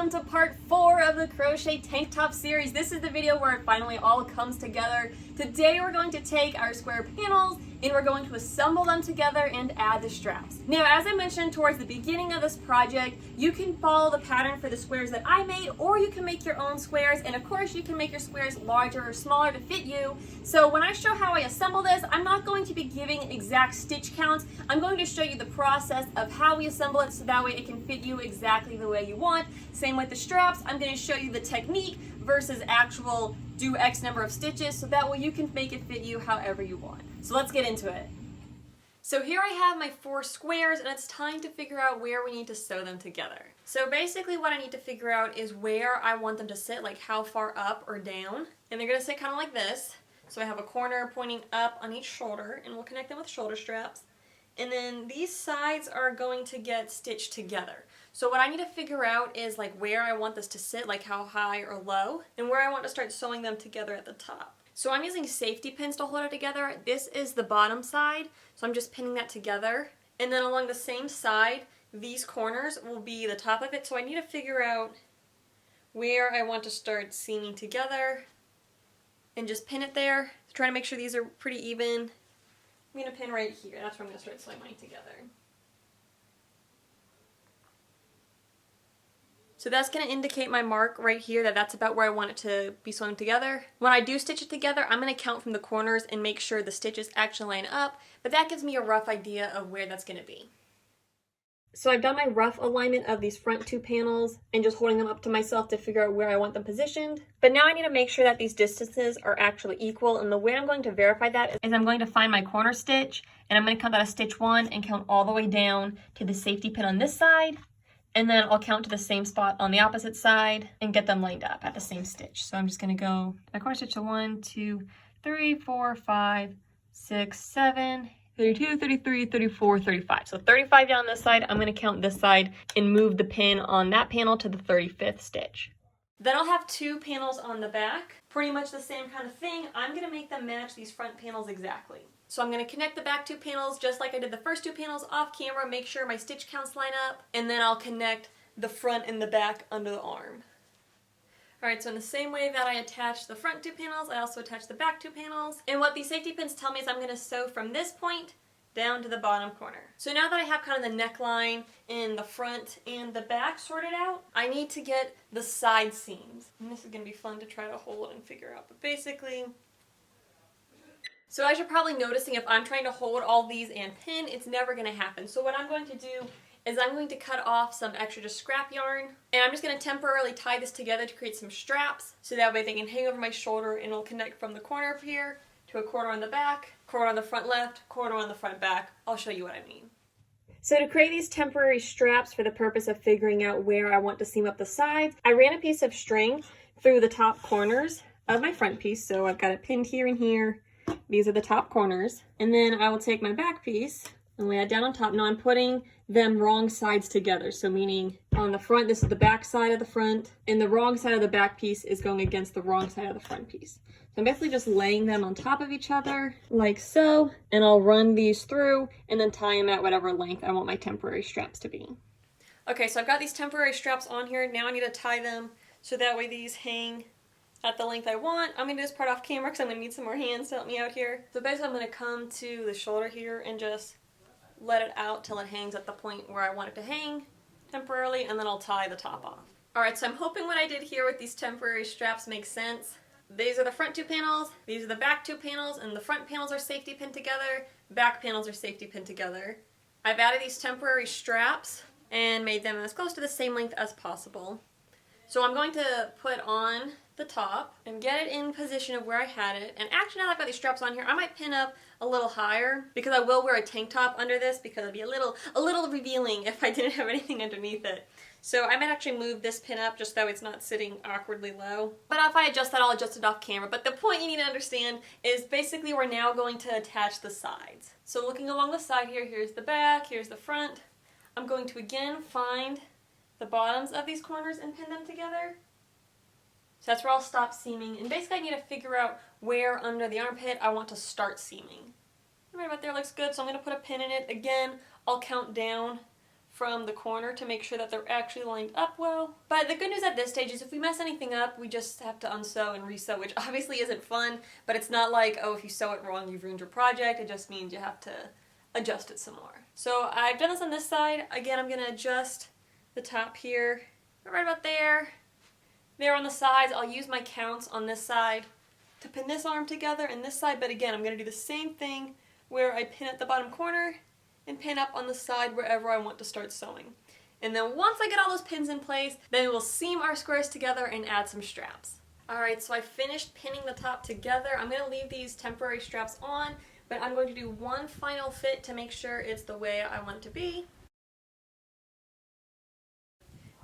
welcome to part 4 of the crochet tank top series. This is the video where it finally all comes together. Today we're going to take our square panels and we're going to assemble them together and add the straps. Now, as I mentioned towards the beginning of this project, you can follow the pattern for the squares that I made, or you can make your own squares, and of course you can make your squares larger or smaller to fit you. So when I show how I assemble this, I'm not going to be giving exact stitch counts. I'm going to show you the process of how we assemble it so that way it can fit you exactly the way you want. Same with the straps. I'm going to show you the technique versus actual do X number of stitches, so that way you can make it fit you however you want. So let's get into it. So here I have my 4 squares, and it's time to figure out where we need to sew them together. So basically what I need to figure out is where I want them to sit, like how far up or down. And they're going to sit kind of like this. So I have a corner pointing up on each shoulder, and we'll connect them with shoulder straps. And then these sides are going to get stitched together. So what I need to figure out is like where I want this to sit, like how high or low, and where I want to start sewing them together at the top. So I'm using safety pins to hold it together. This is the bottom side, so I'm just pinning that together. And then along the same side, these corners will be the top of it. So I need to figure out where I want to start seaming together and just pin it there. Try to make sure these are pretty even. I'm going to pin right here. That's where I'm going to start sewing mine together. So that's going to indicate my mark right here that that's about where I want it to be sewn together. When I do stitch it together, I'm going to count from the corners and make sure the stitches actually line up, but that gives me a rough idea of where that's going to be. So I've done my rough alignment of these front 2 panels and just holding them up to myself to figure out where I want them positioned. But now I need to make sure that these distances are actually equal, and the way I'm going to verify that is I'm going to find my corner stitch, and I'm going to count that as stitch 1 and count all the way down to the safety pin on this side. And then I'll count to the same spot on the opposite side and get them lined up at the same stitch. So I'm just going to go my corner stitch to 1, 2, 3, 4, 5, 6, 7, 32, 33, 34, 35. So 35 down this side. I'm going to count this side and move the pin on that panel to the 35th stitch. Then I'll have 2 panels on the back. Pretty much the same kind of thing. I'm going to make them match these front panels exactly. So I'm going to connect the back 2 panels just like I did the first 2 panels off camera, make sure my stitch counts line up, and then I'll connect the front and the back under the arm. Alright, so in the same way that I attach the front 2 panels, I also attach the back 2 panels. And what these safety pins tell me is I'm going to sew from this point down to the bottom corner. So now that I have kind of the neckline in the front and the back sorted out, I need to get the side seams. And this is going to be fun to try to hold and figure out, but basically... So as you're probably noticing, if I'm trying to hold all these and pin, it's never going to happen. So what I'm going to do is I'm going to cut off some extra just scrap yarn, and I'm just going to temporarily tie this together to create some straps, so that way they can hang over my shoulder and it'll connect from the corner of here to a corner on the back, corner on the front left, corner on the front back. I'll show you what I mean. So to create these temporary straps for the purpose of figuring out where I want to seam up the sides, I ran a piece of string through the top corners of my front piece. So I've got it pinned here and here. These are the top corners. And then I will take my back piece and lay it down on top. Now I'm putting them wrong sides together. So meaning on the front, this is the back side of the front, and the wrong side of the back piece is going against the wrong side of the front piece. So I'm basically just laying them on top of each other like so, and I'll run these through and then tie them at whatever length I want my temporary straps to be. Okay, so I've got these temporary straps on here. Now I need to tie them so that way these hang at the length I want. I'm going to do this part off camera because I'm going to need some more hands to help me out here. So basically I'm going to come to the shoulder here and just let it out till it hangs at the point where I want it to hang temporarily, and then I'll tie the top off. Alright, so I'm hoping what I did here with these temporary straps makes sense. These are the front 2 panels, these are the back 2 panels, and the front panels are safety pinned together, back panels are safety pinned together. I've added these temporary straps and made them as close to the same length as possible. So I'm going to put on the top and get it in position of where I had it. And actually, now that I've got these straps on here, I might pin up a little higher because I will wear a tank top under this because it'd be a little revealing if I didn't have anything underneath it. So I might actually move this pin up just so it's not sitting awkwardly low. But if I adjust that, I'll adjust it off camera. But the point you need to understand is basically we're now going to attach the sides. So looking along the side here, here's the back, here's the front. I'm going to again find the bottoms of these corners and pin them together. So that's where I'll stop seaming, and basically I need to figure out where under the armpit I want to start seaming. Right about there looks good, so I'm going to put a pin in it. Again, I'll count down from the corner to make sure that they're actually lined up well. But the good news at this stage is if we mess anything up, we just have to unsew and resew, which obviously isn't fun, but it's not like, oh, if you sew it wrong, you've ruined your project. It just means you have to adjust it some more. So I've done this on this side. Again, I'm gonna adjust the top here, right about there. There on the sides, I'll use my counts on this side to pin this arm together and this side, but again, I'm gonna do the same thing where I pin at the bottom corner and pin up on the side wherever I want to start sewing. And then once I get all those pins in place, then we'll seam our squares together and add some straps. Alright, so I finished pinning the top together. I'm going to leave these temporary straps on, but I'm going to do one final fit to make sure it's the way I want it to be.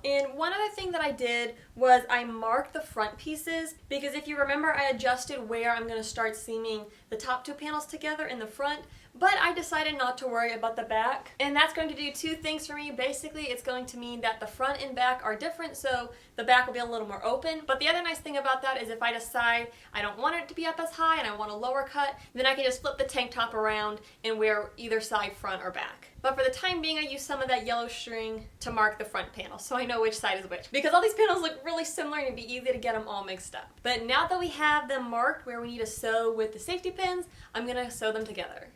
And one other thing that I did was I marked the front pieces, because if you remember, I adjusted where I'm going to start seaming the top two panels together in the front, but I decided not to worry about the back. And that's going to do two things for me. Basically, it's going to mean that the front and back are different, so the back will be a little more open. But the other nice thing about that is if I decide I don't want it to be up as high and I want a lower cut, then I can just flip the tank top around and wear either side, front or back. But for the time being, I use some of that yellow string to mark the front panel, so I know which side is which. Because all these panels look really similar and it'd be easy to get them all mixed up. But now that we have them marked where we need to sew with the safety pins, I'm gonna sew them together.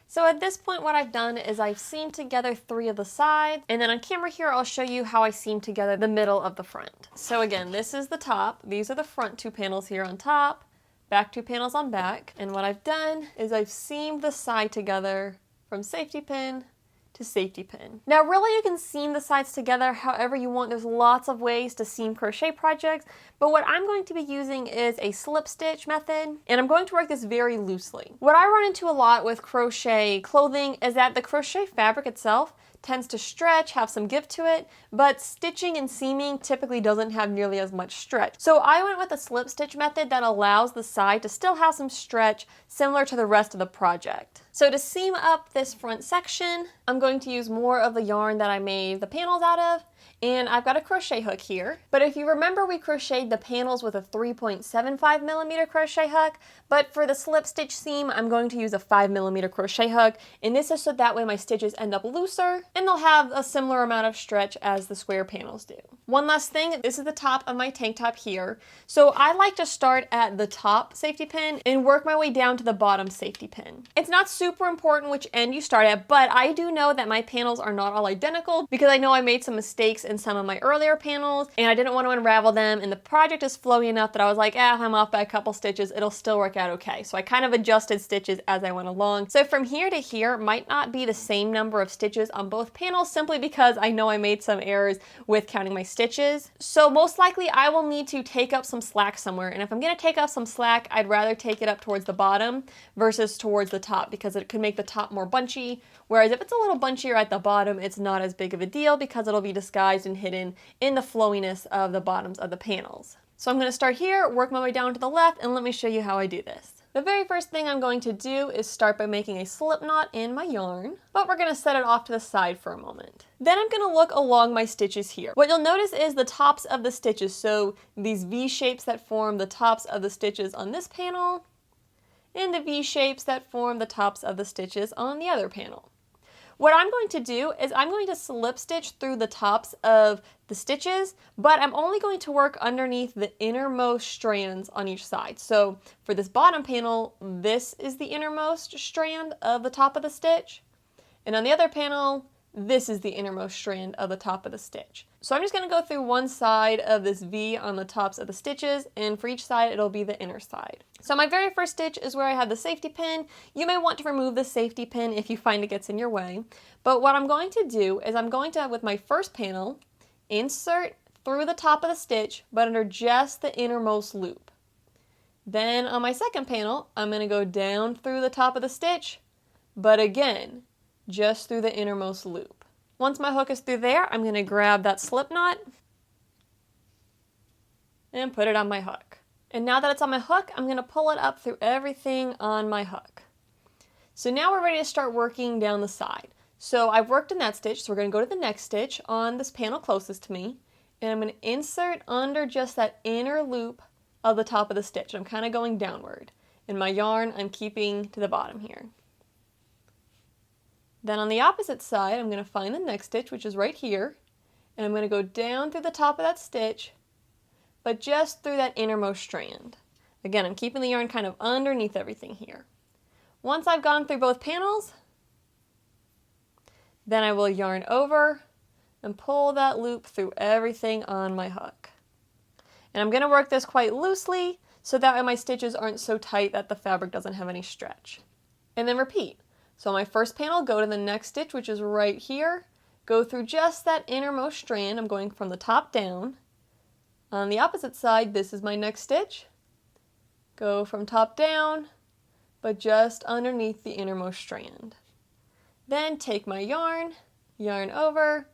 So at this point, what I've done is I've seamed together 3 of the sides, and then on camera here, I'll show you how I seam together the middle of the front. So again, this is the top. These are the front 2 panels here on top, back 2 panels on back. And what I've done is I've seamed the side together from safety pin to safety pin. Now really you can seam the sides together however you want. There's lots of ways to seam crochet projects, but what I'm going to be using is a slip stitch method, and I'm going to work this very loosely. What I run into a lot with crochet clothing is that the crochet fabric itself tends to stretch, have some give to it, but stitching and seaming typically doesn't have nearly as much stretch. So I went with a slip stitch method that allows the side to still have some stretch similar to the rest of the project. So to seam up this front section, I'm going to use more of the yarn that I made the panels out of, and I've got a crochet hook here. But if you remember, we crocheted the panels with a 3.75 millimeter crochet hook, but for the slip stitch seam, I'm going to use a 5 millimeter crochet hook, and this is so that way my stitches end up looser, and they'll have a similar amount of stretch as the square panels do. One last thing, this is the top of my tank top here. So I like to start at the top safety pin and work my way down to the bottom safety pin. It's not super important which end you start at, but I do know that my panels are not all identical because I know I made some mistakes in some of my earlier panels and I didn't want to unravel them, and the project is flowy enough that I was like, I'm off by a couple stitches, it'll still work out okay. So I kind of adjusted stitches as I went along. So from here to here might not be the same number of stitches on both panels, simply because I know I made some errors with counting my stitches. So most likely I will need to take up some slack somewhere, and if I'm going to take up some slack, I'd rather take it up towards the bottom versus towards the top, because it could make the top more bunchy, whereas if it's a little bunchier at the bottom, it's not as big of a deal because it'll be disguised and hidden in the flowiness of the bottoms of the panels. So I'm going to start here, work my way down to the left, and let me show you how I do this. The very first thing I'm going to do is start by making a slip knot in my yarn, but we're going to set it off to the side for a moment. Then I'm going to look along my stitches here. What you'll notice is the tops of the stitches, so these V shapes that form the tops of the stitches on this panel, and the V shapes that form the tops of the stitches on the other panel. What I'm going to do is I'm going to slip stitch through the tops of the stitches, but I'm only going to work underneath the innermost strands on each side. So for this bottom panel, this is the innermost strand of the top of the stitch, and on the other panel, this is the innermost strand of the top of the stitch. So I'm just going to go through one side of this V on the tops of the stitches, and for each side it'll be the inner side. So my very first stitch is where I have the safety pin. You may want to remove the safety pin if you find it gets in your way. But what I'm going to do is I'm going to, with my first panel, insert through the top of the stitch, but under just the innermost loop. Then on my second panel, I'm going to go down through the top of the stitch, but again, just through the innermost loop. Once my hook is through there, I'm going to grab that slip knot and put it on my hook. And now that it's on my hook, I'm going to pull it up through everything on my hook. So now we're ready to start working down the side. So I've worked in that stitch, so we're going to go to the next stitch on this panel closest to me, and I'm going to insert under just that inner loop of the top of the stitch. I'm kind of going downward. In my yarn, I'm keeping to the bottom here. Then on the opposite side, I'm going to find the next stitch, which is right here, and I'm going to go down through the top of that stitch, but just through that innermost strand. Again, I'm keeping the yarn kind of underneath everything here. Once I've gone through both panels, then I will yarn over and pull that loop through everything on my hook. And I'm going to work this quite loosely so that way my stitches aren't so tight that the fabric doesn't have any stretch. And then repeat. So on my first panel, go to the next stitch, which is right here. Go through just that innermost strand. I'm going from the top down. On the opposite side, this is my next stitch. Go from top down, but just underneath the innermost strand. Then take my yarn, yarn over,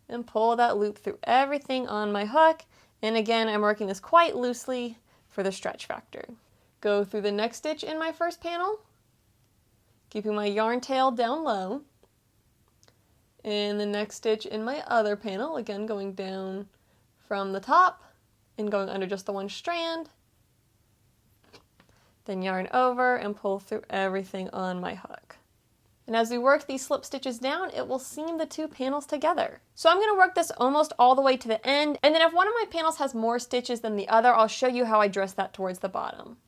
and pull that loop through everything on my hook. And again, I'm working this quite loosely for the stretch factor. Go through the next stitch in my first panel, keeping my yarn tail down low. And the next stitch in my other panel, again going down from the top and going under just the one strand. Then yarn over and pull through everything on my hook. And as we work these slip stitches down, it will seam the two panels together. So I'm going to work this almost all the way to the end, and then if one of my panels has more stitches than the other, I'll show you how I dress that towards the bottom.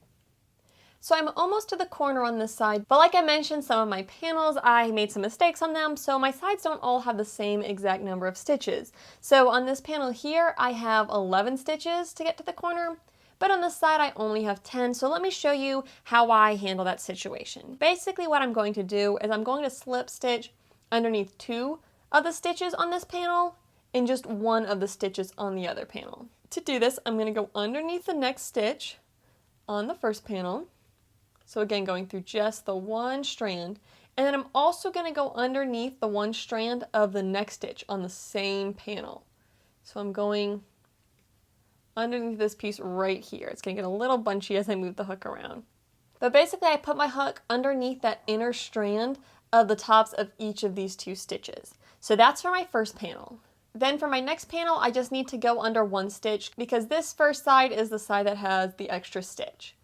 So I'm almost to the corner on this side, but like I mentioned, some of my panels, I made some mistakes on them, so my sides don't all have the same exact number of stitches. So on this panel here, I have 11 stitches to get to the corner, but on this side I only have 10, so let me show you how I handle that situation. Basically what I'm going to do is I'm going to slip stitch underneath 2 of the stitches on this panel and just 1 of the stitches on the other panel. To do this, I'm going to go underneath the next stitch on the first panel. So again, going through just the one strand, and then I'm also going to go underneath the one strand of the next stitch on the same panel. So I'm going underneath this piece right here. It's going to get a little bunchy as I move the hook around. But basically I put my hook underneath that inner strand of the tops of each of these 2 stitches. So that's for my first panel. Then for my next panel, I just need to go under 1 stitch because this first side is the side that has the extra stitch.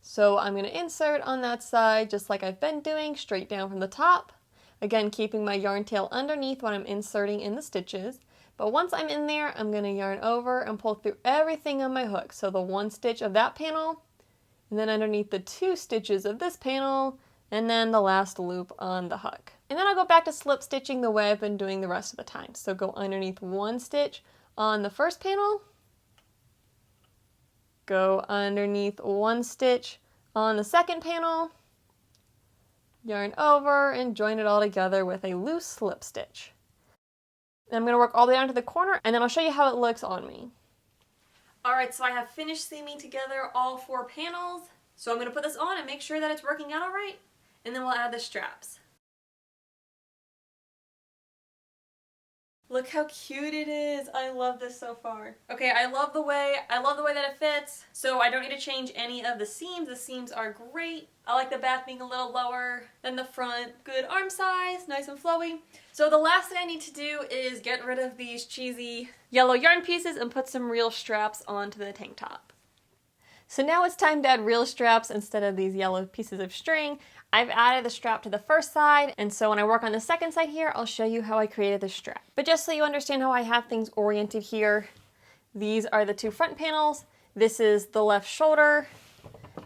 So I'm going to insert on that side just like I've been doing, straight down from the top. Again, keeping my yarn tail underneath when I'm inserting in the stitches. But once I'm in there, I'm going to yarn over and pull through everything on my hook. So the 1 stitch of that panel, and then underneath the 2 stitches of this panel, and then the last loop on the hook. And then I'll go back to slip stitching the way I've been doing the rest of the time. So go underneath 1 stitch on the first panel, go underneath 1 stitch on the second panel, yarn over and join it all together with a loose slip stitch. And I'm going to work all the way down to the corner and then I'll show you how it looks on me. Alright, so I have finished seaming together all 4 panels. So I'm going to put this on and make sure that it's working out alright, and then we'll add the straps. Look how cute it is. I love this so far. Okay, I love the way that it fits. So I don't need to change any of the seams. The seams are great. I like the back being a little lower than the front. Good arm size, nice and flowy. So the last thing I need to do is get rid of these cheesy yellow yarn pieces and put some real straps onto the tank top. So now it's time to add real straps instead of these yellow pieces of string. I've added the strap to the first side, and so when I work on the second side here, I'll show you how I created the strap. But just so you understand how I have things oriented here, these are the 2 front panels, this is the left shoulder,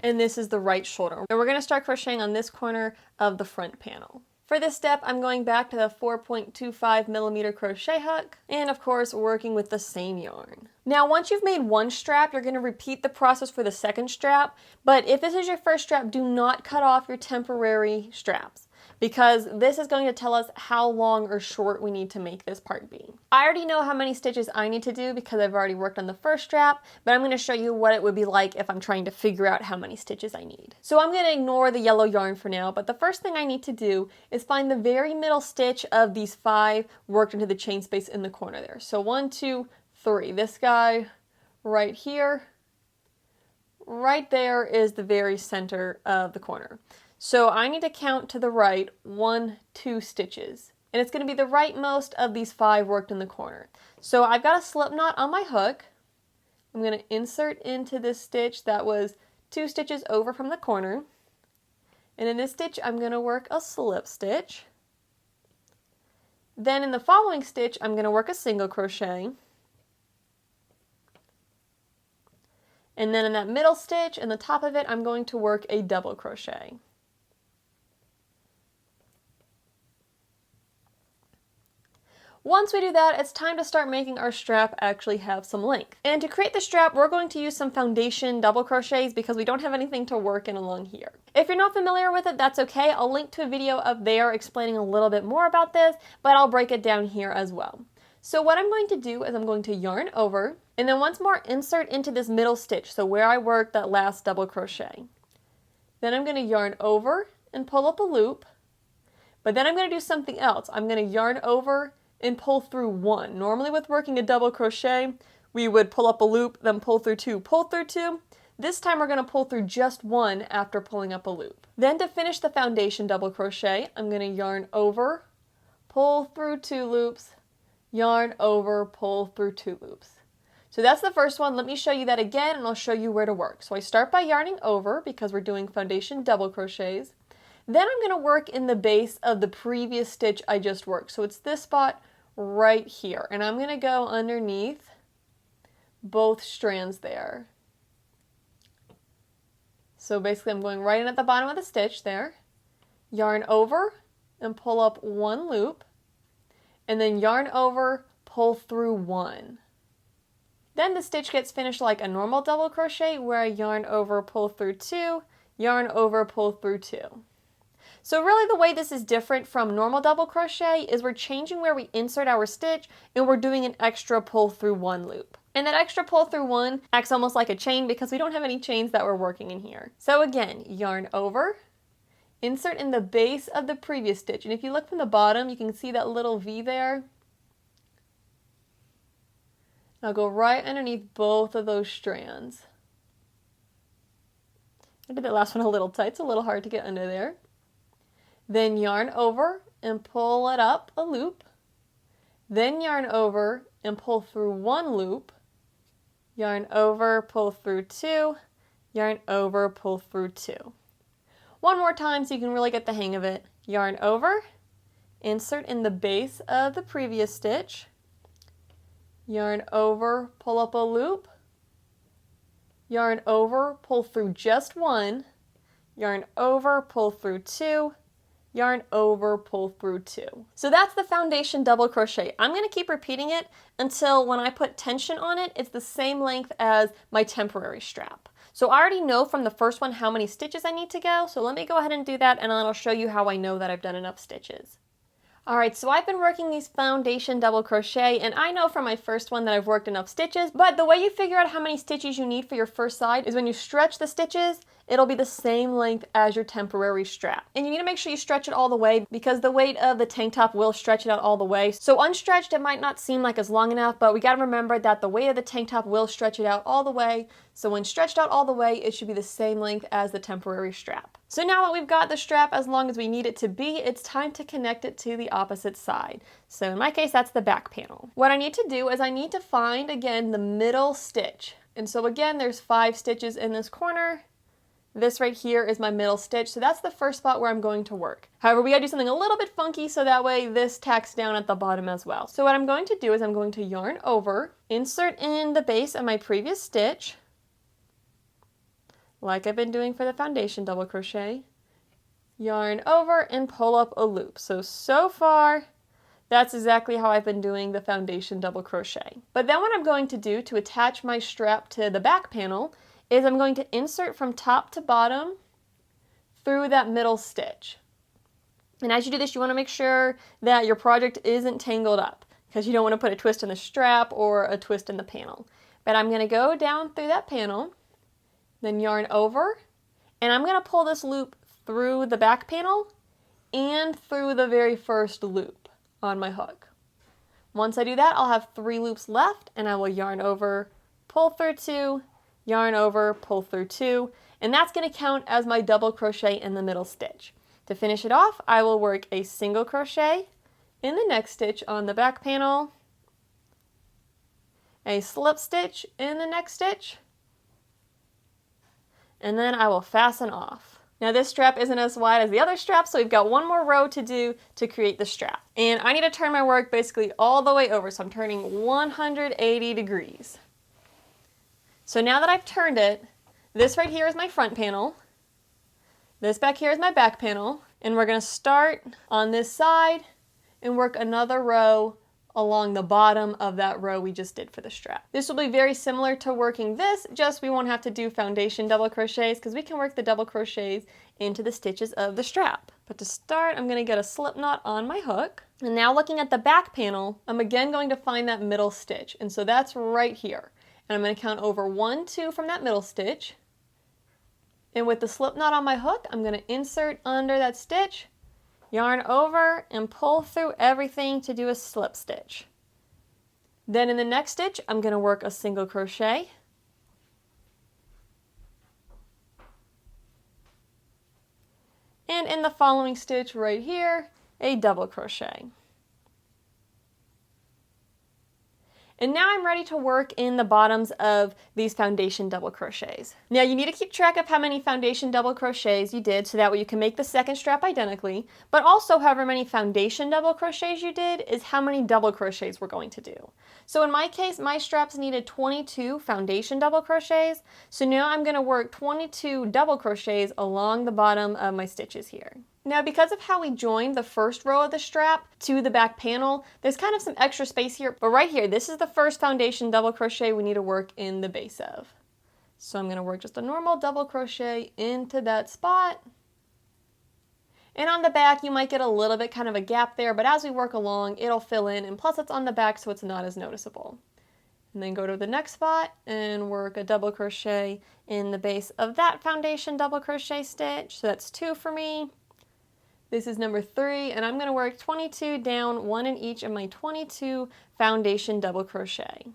and this is the right shoulder. And we're going to start crocheting on this corner of the front panel. For this step, I'm going back to the 4.25mm crochet hook, and of course working with the same yarn. Now once you've made 1 strap, you're going to repeat the process for the second strap, but if this is your first strap, do not cut off your temporary straps, because this is going to tell us how long or short we need to make this part be. I already know how many stitches I need to do because I've already worked on the first strap, but I'm going to show you what it would be like if I'm trying to figure out how many stitches I need. So I'm going to ignore the yellow yarn for now, but the first thing I need to do is find the very middle stitch of these 5 worked into the chain space in the corner there. So 1, 2, 3. This guy right here, right there is the very center of the corner. So I need to count to the right 1, 2 stitches. And it's going to be the rightmost of these 5 worked in the corner. So I've got a slip knot on my hook. I'm going to insert into this stitch that was 2 stitches over from the corner. And in this stitch I'm going to work a slip stitch. Then in the following stitch, I'm going to work a single crochet. And then in that middle stitch, in the top of it, I'm going to work a double crochet. Once we do that, it's time to start making our strap actually have some length. And to create the strap, we're going to use some foundation double crochets because we don't have anything to work in along here. If you're not familiar with it, that's okay. I'll link to a video up there explaining a little bit more about this, but I'll break it down here as well. So what I'm going to do is I'm going to yarn over, and then once more insert into this middle stitch, so where I worked that last double crochet. Then I'm going to yarn over and pull up a loop, but then I'm going to do something else. I'm going to yarn over and pull through one. Normally with working a double crochet, we would pull up a loop, then pull through two, pull through two. This time we're going to pull through just one after pulling up a loop. Then to finish the foundation double crochet, I'm going to yarn over, pull through two loops, yarn over, pull through two loops. So that's the first one. Let me show you that again and I'll show you where to work. So I start by yarning over because we're doing foundation double crochets. Then I'm going to work in the base of the previous stitch I just worked. So it's this spot right here, and I'm going to go underneath both strands there. So basically I'm going right in at the bottom of the stitch there, yarn over and pull up one loop, and then yarn over, pull through one. Then the stitch gets finished like a normal double crochet where I yarn over, pull through two, yarn over, pull through two. So really the way this is different from normal double crochet is we're changing where we insert our stitch and we're doing an extra pull through one loop. And that extra pull through one acts almost like a chain because we don't have any chains that we're working in here. So again, yarn over, insert in the base of the previous stitch. And if you look from the bottom, you can see that little V there. I'll go right underneath both of those strands. I did that last one a little tight, it's a little hard to get under there. Then yarn over and pull it up a loop. Then yarn over and pull through one loop. Yarn over, pull through two. Yarn over, pull through two. One more time so you can really get the hang of it. Yarn over, insert in the base of the previous stitch. Yarn over, pull up a loop. Yarn over, pull through just one. Yarn over, pull through two. Yarn over, pull through two. So that's the foundation double crochet. I'm going to keep repeating it until when I put tension on it, it's the same length as my temporary strap. So I already know from the first one how many stitches I need to go, so let me go ahead and do that and then I'll show you how I know that I've done enough stitches. Alright, so I've been working these foundation double crochet, and I know from my first one that I've worked enough stitches, but the way you figure out how many stitches you need for your first side is when you stretch the stitches, it'll be the same length as your temporary strap. And you need to make sure you stretch it all the way because the weight of the tank top will stretch it out all the way. So unstretched, it might not seem like it's long enough, but we gotta remember that the weight of the tank top will stretch it out all the way. So when stretched out all the way, it should be the same length as the temporary strap. So now that we've got the strap as long as we need it to be, it's time to connect it to the opposite side. So in my case, that's the back panel. What I need to do is I need to find, again, the middle stitch. And so again, there's 5 stitches in this corner. This right here is my middle stitch, so that's the first spot where I'm going to work. However, we gotta do something a little bit funky so that way this tacks down at the bottom as well. So what I'm going to do is I'm going to yarn over, insert in the base of my previous stitch, like I've been doing for the foundation double crochet, yarn over and pull up a loop. So far, that's exactly how I've been doing the foundation double crochet. But then what I'm going to do to attach my strap to the back panel is I'm going to insert from top to bottom through that middle stitch. And as you do this, you want to make sure that your project isn't tangled up because you don't want to put a twist in the strap or a twist in the panel. But I'm going to go down through that panel, then yarn over, and I'm going to pull this loop through the back panel and through the very first loop on my hook. Once I do that, I'll have 3 loops left, and I will yarn over, pull through 2, yarn over, pull through 2, and that's going to count as my double crochet in the middle stitch. To finish it off, I will work a single crochet in the next stitch on the back panel, a slip stitch in the next stitch, and then I will fasten off. Now this strap isn't as wide as the other strap, so we've got one more row to do to create the strap. And I need to turn my work basically all the way over, so I'm turning 180 degrees. So now that I've turned it, this right here is my front panel. This back here is my back panel. And we're going to start on this side and work another row along the bottom of that row we just did for the strap. This will be very similar to working this, just we won't have to do foundation double crochets because we can work the double crochets into the stitches of the strap. But to start, I'm going to get a slip knot on my hook. And now looking at the back panel, I'm again going to find that middle stitch. And so that's right here. And I'm going to count over 1, 2 from that middle stitch. And with the slip knot on my hook, I'm going to insert under that stitch, yarn over, and pull through everything to do a slip stitch. Then in the next stitch, I'm going to work a single crochet. And in the following stitch right here, a double crochet. And now I'm ready to work in the bottoms of these foundation double crochets. Now you need to keep track of how many foundation double crochets you did so that way you can make the second strap identically, but also however many foundation double crochets you did is how many double crochets we're going to do. So in my case, my straps needed 22 foundation double crochets, so now I'm going to work 22 double crochets along the bottom of my stitches here. Now because of how we joined the first row of the strap to the back panel, there's kind of some extra space here, but right here, this is the first foundation double crochet we need to work in the base of. So I'm going to work just a normal double crochet into that spot. And on the back, you might get a little bit kind of a gap there, but as we work along, it'll fill in, and plus it's on the back so it's not as noticeable. And then go to the next spot and work a double crochet in the base of that foundation double crochet stitch. So that's 2 for me. This is number 3, and I'm going to work 22 down, 1 in each of my 22 foundation double crochet.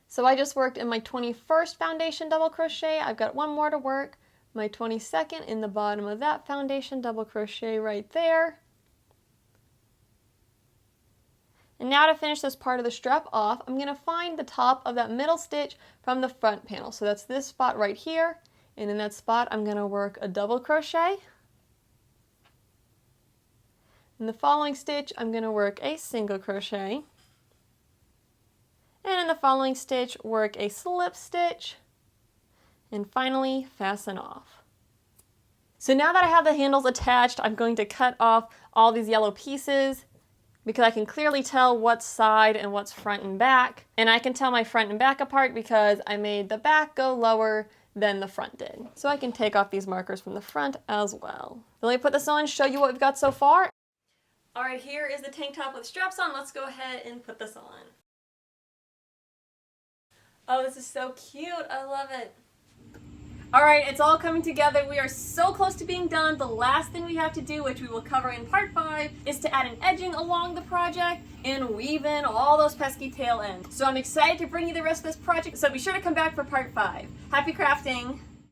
So I just worked in my 21st foundation double crochet. I've got one more to work, my 22nd in the bottom of that foundation double crochet right there. And now to finish this part of the strap off, I'm going to find the top of that middle stitch from the front panel. So that's this spot right here, and in that spot I'm going to work a double crochet. In the following stitch, I'm going to work a single crochet. And in the following stitch, work a slip stitch. And finally, fasten off. So now that I have the handles attached, I'm going to cut off all these yellow pieces because I can clearly tell what's side and what's front and back. And I can tell my front and back apart because I made the back go lower than the front did. So I can take off these markers from the front as well. Let me put this on and show you what we've got so far. Alright, here is the tank top with straps on. Let's go ahead and put this on. Oh, this is so cute. I love it. Alright, it's all coming together. We are so close to being done. The last thing we have to do, which we will cover in part 5, is to add an edging along the project and weave in all those pesky tail ends. So I'm excited to bring you the rest of this project, so be sure to come back for part 5. Happy crafting!